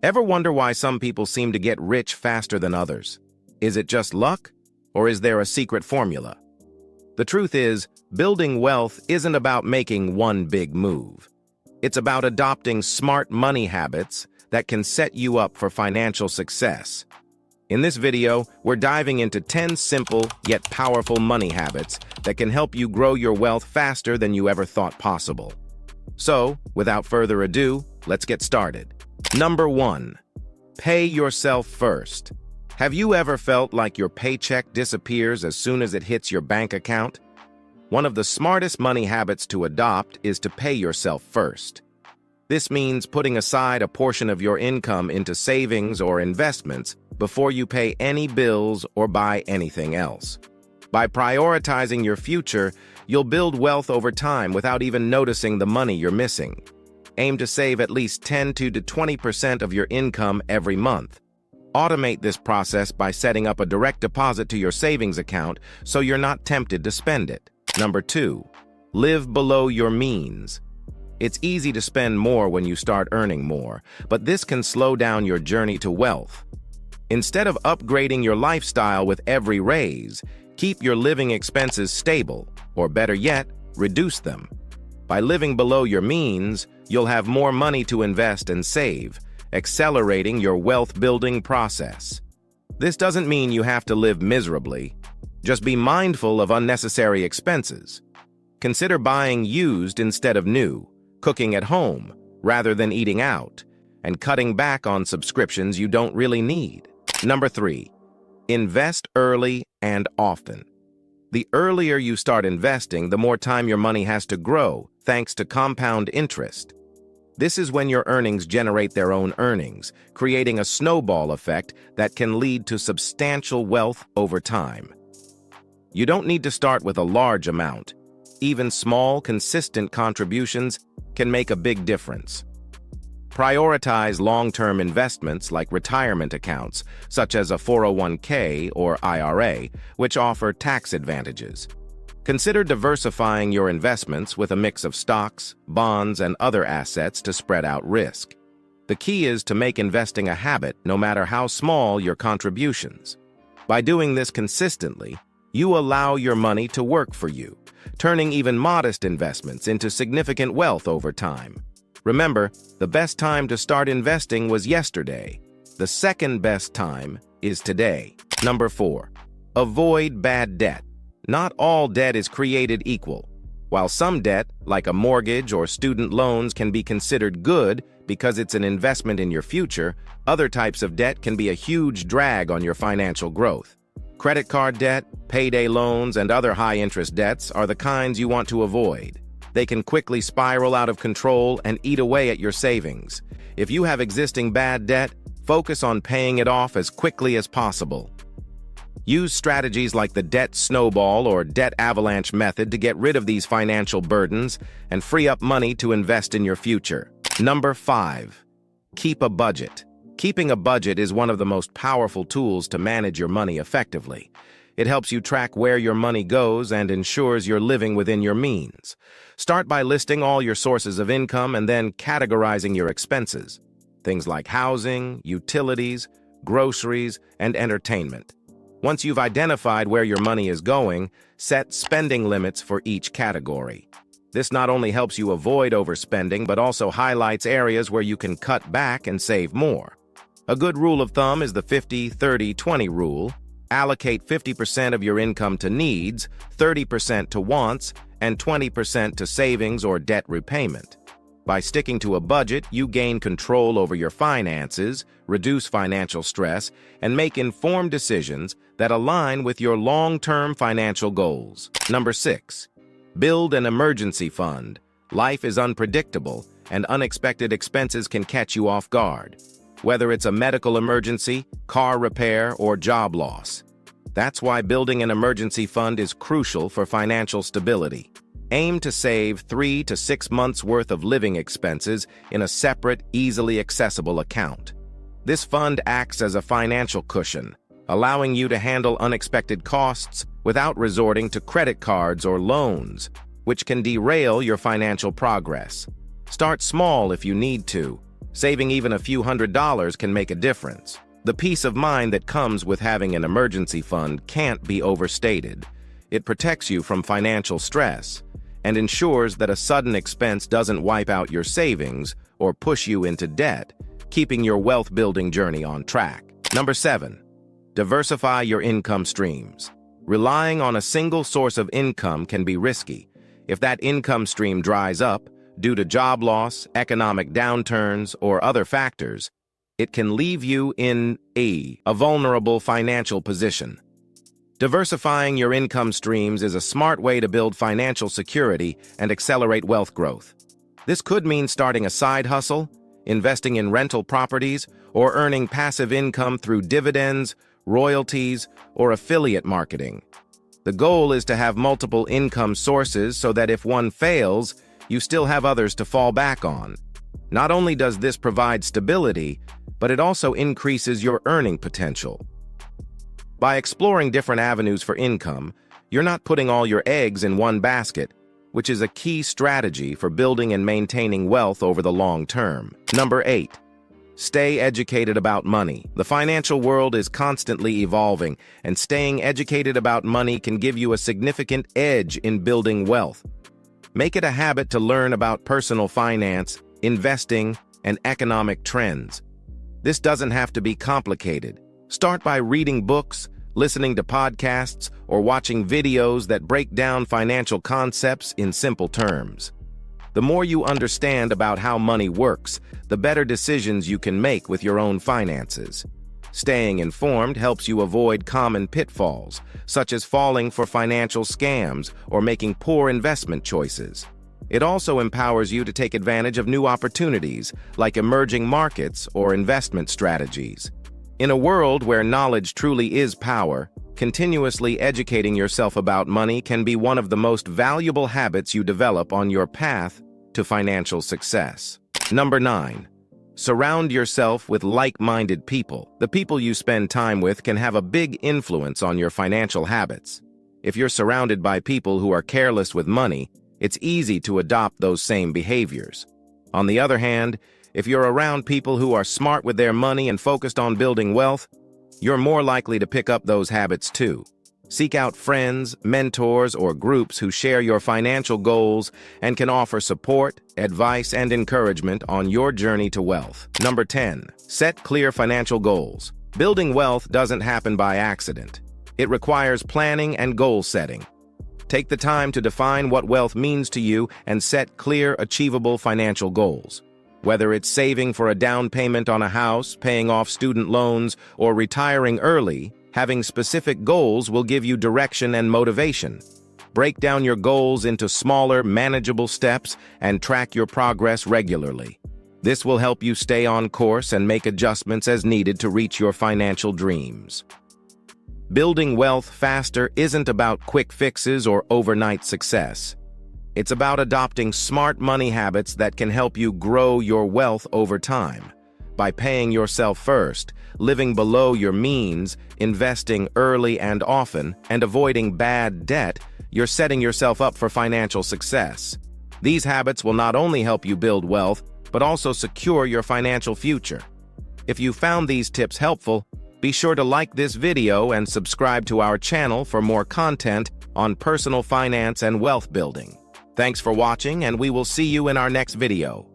Ever wonder why some people seem to get rich faster than others? Is it just luck, or is there a secret formula? The truth is, building wealth isn't about making one big move. It's about adopting smart money habits that can set you up for financial success. In this video, we're diving into 10 simple yet powerful money habits that can help you grow your wealth faster than you ever thought possible. So, without further ado, let's get started. Number 1. Pay yourself first. Have you ever felt like your paycheck disappears as soon as it hits your bank account? One of the smartest money habits to adopt is to pay yourself first. This means putting aside a portion of your income into savings or investments before you pay any bills or buy anything else. By prioritizing your future, you'll build wealth over time without even noticing the money you're missing. Aim to save at least 10 to 20% of your income every month. Automate this process by setting up a direct deposit to your savings account so you're not tempted to spend it. Number 2. Live below your means. It's easy to spend more when you start earning more, but this can slow down your journey to wealth. Instead of upgrading your lifestyle with every raise, keep your living expenses stable, or better yet, reduce them. By living below your means, you'll have more money to invest and save, accelerating your wealth-building process. This doesn't mean you have to live miserably. Just be mindful of unnecessary expenses. Consider buying used instead of new, cooking at home rather than eating out, and cutting back on subscriptions you don't really need. Number 3. Invest early and often. The earlier you start investing, the more time your money has to grow, thanks to compound interest. This is when your earnings generate their own earnings, creating a snowball effect that can lead to substantial wealth over time. You don't need to start with a large amount. Even small, consistent contributions can make a big difference. Prioritize long-term investments like retirement accounts, such as a 401k or IRA, which offer tax advantages. Consider diversifying your investments with a mix of stocks, bonds, and other assets to spread out risk. The key is to make investing a habit no matter how small your contributions. By doing this consistently, you allow your money to work for you, turning even modest investments into significant wealth over time. Remember, the best time to start investing was yesterday. The second best time is today. Number 4. Avoid bad debt. Not all debt is created equal. While some debt, like a mortgage or student loans, can be considered good because it's an investment in your future, other types of debt can be a huge drag on your financial growth. Credit card debt, payday loans, and other high-interest debts are the kinds you want to avoid. They can quickly spiral out of control and eat away at your savings. If you have existing bad debt, focus on paying it off as quickly as possible. Use strategies like the debt snowball or debt avalanche method to get rid of these financial burdens and free up money to invest in your future. Number 5. Keep a budget. Keeping a budget is one of the most powerful tools to manage your money effectively. It helps you track where your money goes and ensures you're living within your means. Start by listing all your sources of income and then categorizing your expenses. Things like housing, utilities, groceries, and entertainment. Once you've identified where your money is going, set spending limits for each category. This not only helps you avoid overspending, but also highlights areas where you can cut back and save more. A good rule of thumb is the 50-30-20 rule. Allocate 50% of your income to needs, 30% to wants, and 20% to savings or debt repayment. By sticking to a budget, you gain control over your finances, reduce financial stress, and make informed decisions that align with your long-term financial goals. Number 6. Build an emergency fund. Life is unpredictable, and unexpected expenses can catch you off guard. Whether it's a medical emergency, car repair, or job loss. That's why building an emergency fund is crucial for financial stability. Aim to save 3 to 6 months' worth of living expenses in a separate, easily accessible account. This fund acts as a financial cushion, allowing you to handle unexpected costs without resorting to credit cards or loans, which can derail your financial progress. Start small if you need to. Saving even a few $100s can make a difference. The peace of mind that comes with having an emergency fund can't be overstated. It protects you from financial stress and ensures that a sudden expense doesn't wipe out your savings or push you into debt, keeping your wealth-building journey on track. Number 7. Diversify your income streams. Relying on a single source of income can be risky. If that income stream dries up due to job loss, economic downturns, or other factors, it can leave you in a vulnerable financial position. Diversifying your income streams is a smart way to build financial security and accelerate wealth growth. This could mean starting a side hustle, investing in rental properties, or earning passive income through dividends, royalties, or affiliate marketing. The goal is to have multiple income sources so that if one fails, you still have others to fall back on. Not only does this provide stability, but it also increases your earning potential. By exploring different avenues for income, you're not putting all your eggs in one basket, which is a key strategy for building and maintaining wealth over the long term. Number 8. Stay educated about money. The financial world is constantly evolving, and staying educated about money can give you a significant edge in building wealth. Make it a habit to learn about personal finance, investing, and economic trends. This doesn't have to be complicated. Start by reading books, listening to podcasts, or watching videos that break down financial concepts in simple terms. The more you understand about how money works, the better decisions you can make with your own finances. Staying informed helps you avoid common pitfalls, such as falling for financial scams or making poor investment choices. It also empowers you to take advantage of new opportunities, like emerging markets or investment strategies. In a world where knowledge truly is power, continuously educating yourself about money can be one of the most valuable habits you develop on your path to financial success. Number 9. Surround yourself with like-minded people. The people you spend time with can have a big influence on your financial habits. If you're surrounded by people who are careless with money, it's easy to adopt those same behaviors. On the other hand, if you're around people who are smart with their money and focused on building wealth, you're more likely to pick up those habits too. Seek out friends, mentors, or groups who share your financial goals and can offer support, advice, and encouragement on your journey to wealth. Number 10. Set clear financial goals. Building wealth doesn't happen by accident. It requires planning and goal setting. Take the time to define what wealth means to you and set clear, achievable financial goals. Whether it's saving for a down payment on a house, paying off student loans, or retiring early, having specific goals will give you direction and motivation. Break down your goals into smaller, manageable steps and track your progress regularly. This will help you stay on course and make adjustments as needed to reach your financial dreams. Building wealth faster isn't about quick fixes or overnight success. It's about adopting smart money habits that can help you grow your wealth over time. By paying yourself first, living below your means, investing early and often, and avoiding bad debt, you're setting yourself up for financial success. These habits will not only help you build wealth, but also secure your financial future. If you found these tips helpful, be sure to like this video and subscribe to our channel for more content on personal finance and wealth building. Thanks for watching, and we will see you in our next video.